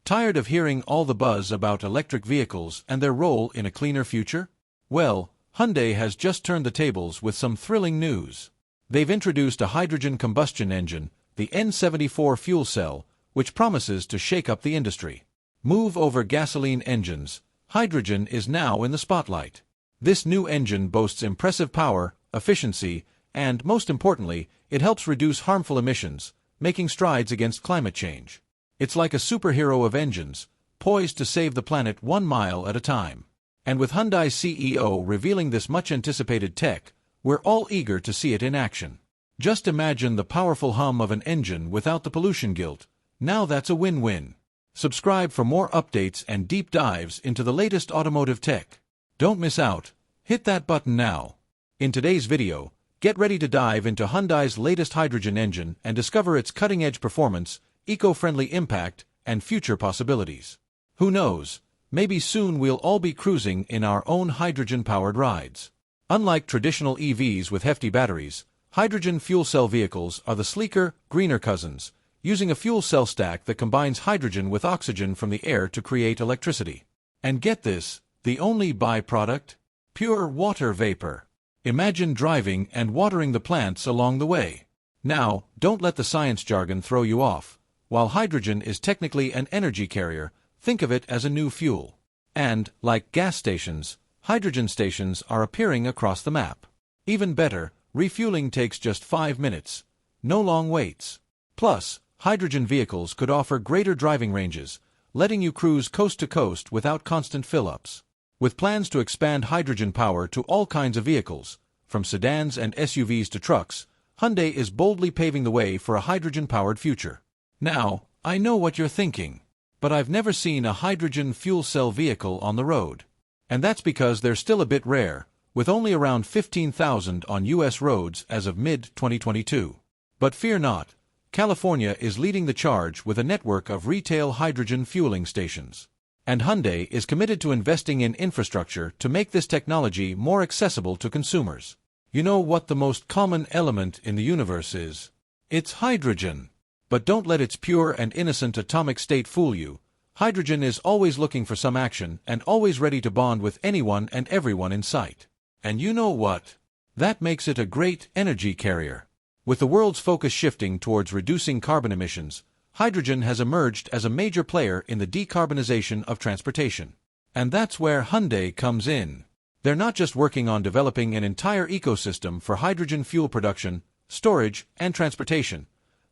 Tired of hearing all the buzz about electric vehicles and their role in a cleaner future? Well, Hyundai has just turned the tables with some thrilling news. They've introduced a hydrogen combustion engine, the N74 fuel cell, which promises to shake up the industry. Move over gasoline engines, hydrogen is now in the spotlight. This new engine boasts impressive power, efficiency, and, most importantly, it helps reduce harmful emissions, making strides against climate change. It's like a superhero of engines, poised to save the planet 1 mile at a time. And with Hyundai CEO revealing this much-anticipated tech, we're all eager to see it in action. Just imagine the powerful hum of an engine without the pollution guilt. Now that's a win-win. Subscribe for more updates and deep dives into the latest automotive tech. Don't miss out. Hit that button now. In today's video, get ready to dive into Hyundai's latest hydrogen engine and discover its cutting-edge performance, eco-friendly impact, and future possibilities. Who knows, maybe soon we'll all be cruising in our own hydrogen-powered rides. Unlike traditional EVs with hefty batteries, hydrogen fuel cell vehicles are the sleeker, greener cousins, using a fuel cell stack that combines hydrogen with oxygen from the air to create electricity. And get this, the only byproduct? Pure water vapor. Imagine driving and watering the plants along the way. Now, don't let the science jargon throw you off. While hydrogen is technically an energy carrier, think of it as a new fuel. And, like gas stations, hydrogen stations are appearing across the map. Even better, refueling takes just 5 minutes. No long waits. Plus, hydrogen vehicles could offer greater driving ranges, letting you cruise coast to coast without constant fill-ups. With plans to expand hydrogen power to all kinds of vehicles, from sedans and SUVs to trucks, Hyundai is boldly paving the way for a hydrogen-powered future. Now, I know what you're thinking, but I've never seen a hydrogen fuel cell vehicle on the road. And that's because they're still a bit rare, with only around 15,000 on U.S. roads as of mid-2022. But fear not, California is leading the charge with a network of retail hydrogen fueling stations. And Hyundai is committed to investing in infrastructure to make this technology more accessible to consumers. You know what the most common element in the universe is? It's hydrogen. But don't let its pure and innocent atomic state fool you. Hydrogen is always looking for some action and always ready to bond with anyone and everyone in sight. And you know what? That makes it a great energy carrier. With the world's focus shifting towards reducing carbon emissions, hydrogen has emerged as a major player in the decarbonization of transportation. And that's where Hyundai comes in. They're not just working on developing an entire ecosystem for hydrogen fuel production, storage, and transportation.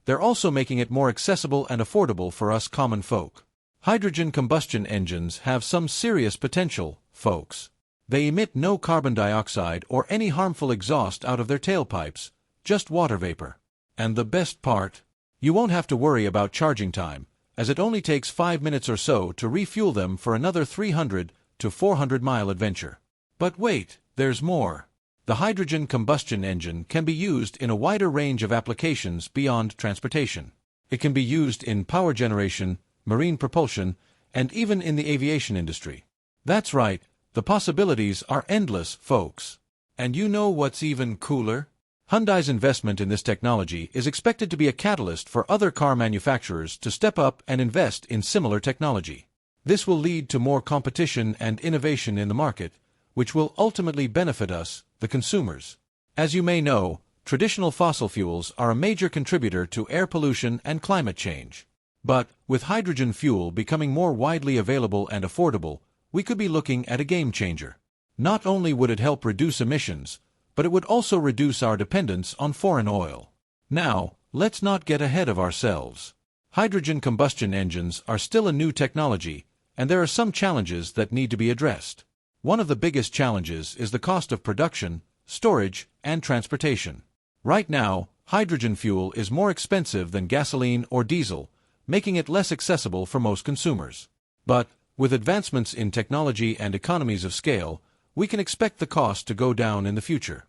They're also making it more accessible and affordable for us common folk. Hydrogen combustion engines have some serious potential, folks. They emit no carbon dioxide or any harmful exhaust out of their tailpipes, just water vapor. And the best part? You won't have to worry about charging time, as it only takes 5 minutes or so to refuel them for another 300 to 400-mile adventure. But wait, there's more. The hydrogen combustion engine can be used in a wider range of applications beyond transportation. It can be used in power generation, marine propulsion, and even in the aviation industry. That's right, the possibilities are endless, folks. And you know what's even cooler? Hyundai's investment in this technology is expected to be a catalyst for other car manufacturers to step up and invest in similar technology. This will lead to more competition and innovation in the market, which will ultimately benefit us, the consumers. As you may know, traditional fossil fuels are a major contributor to air pollution and climate change. But, with hydrogen fuel becoming more widely available and affordable, we could be looking at a game changer. Not only would it help reduce emissions, but it would also reduce our dependence on foreign oil. Now, let's not get ahead of ourselves. Hydrogen combustion engines are still a new technology, and there are some challenges that need to be addressed. One of the biggest challenges is the cost of production, storage, and transportation. Right now, hydrogen fuel is more expensive than gasoline or diesel, making it less accessible for most consumers. But, with advancements in technology and economies of scale, we can expect the cost to go down in the future.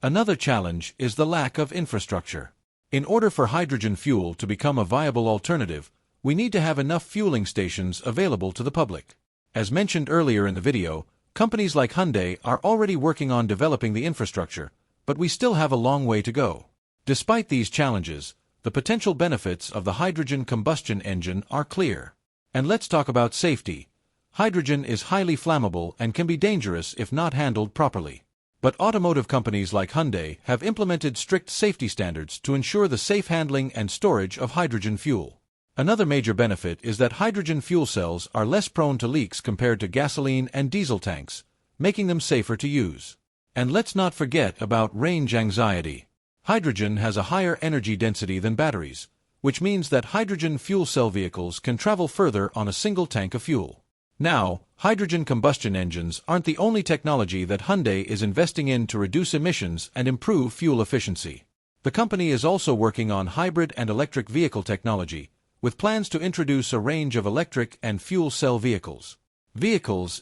Another challenge is the lack of infrastructure. In order for hydrogen fuel to become a viable alternative, we need to have enough fueling stations available to the public. As mentioned earlier in the video, companies like Hyundai are already working on developing the infrastructure, but we still have a long way to go. Despite these challenges, the potential benefits of the hydrogen combustion engine are clear. And let's talk about safety. Hydrogen is highly flammable and can be dangerous if not handled properly. But automotive companies like Hyundai have implemented strict safety standards to ensure the safe handling and storage of hydrogen fuel. Another major benefit is that hydrogen fuel cells are less prone to leaks compared to gasoline and diesel tanks, making them safer to use. And let's not forget about range anxiety. Hydrogen has a higher energy density than batteries, which means that hydrogen fuel cell vehicles can travel further on a single tank of fuel. Now, hydrogen combustion engines aren't the only technology that Hyundai is investing in to reduce emissions and improve fuel efficiency. The company is also working on hybrid and electric vehicle technology, with plans to introduce a range of electric and fuel cell vehicles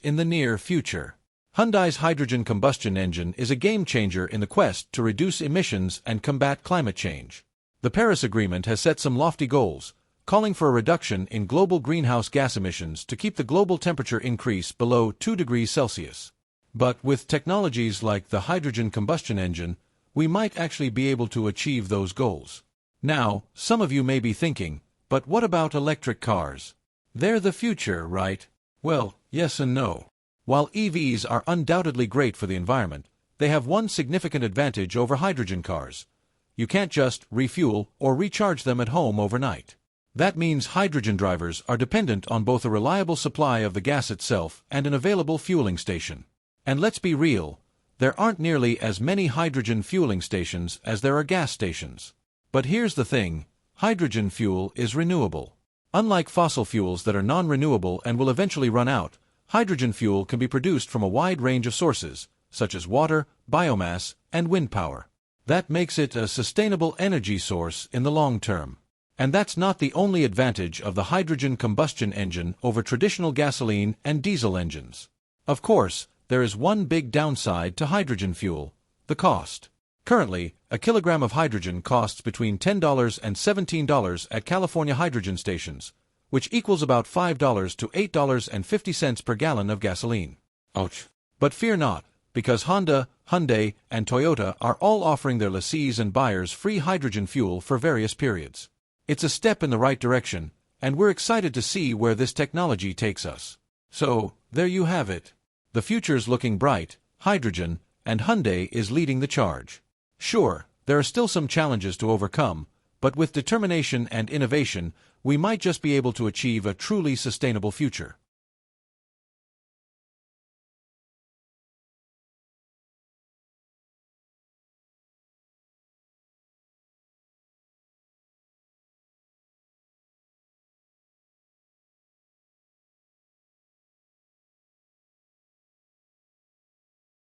in the near future. Hyundai's hydrogen combustion engine is a game-changer in the quest to reduce emissions and combat climate change. The Paris Agreement has set some lofty goals, calling for a reduction in global greenhouse gas emissions to keep the global temperature increase below 2 degrees Celsius. But with technologies like the hydrogen combustion engine, we might actually be able to achieve those goals. Now, some of you may be thinking, but what about electric cars? They're the future, right? Well, yes and no. While EVs are undoubtedly great for the environment, they have one significant advantage over hydrogen cars. You can't just refuel or recharge them at home overnight. That means hydrogen drivers are dependent on both a reliable supply of the gas itself and an available fueling station. And let's be real, there aren't nearly as many hydrogen fueling stations as there are gas stations. But here's the thing, hydrogen fuel is renewable. Unlike fossil fuels that are non-renewable and will eventually run out, hydrogen fuel can be produced from a wide range of sources, such as water, biomass, and wind power. That makes it a sustainable energy source in the long term. And that's not the only advantage of the hydrogen combustion engine over traditional gasoline and diesel engines. Of course, there is one big downside to hydrogen fuel: the cost. Currently, a kilogram of hydrogen costs between $10 and $17 at California hydrogen stations, which equals about $5 to $8.50 per gallon of gasoline. Ouch. But fear not, because Honda, Hyundai, and Toyota are all offering their lessees and buyers free hydrogen fuel for various periods. It's a step in the right direction, and we're excited to see where this technology takes us. So, there you have it. The future's looking bright, hydrogen, and Hyundai is leading the charge. Sure, there are still some challenges to overcome, but with determination and innovation, we might just be able to achieve a truly sustainable future.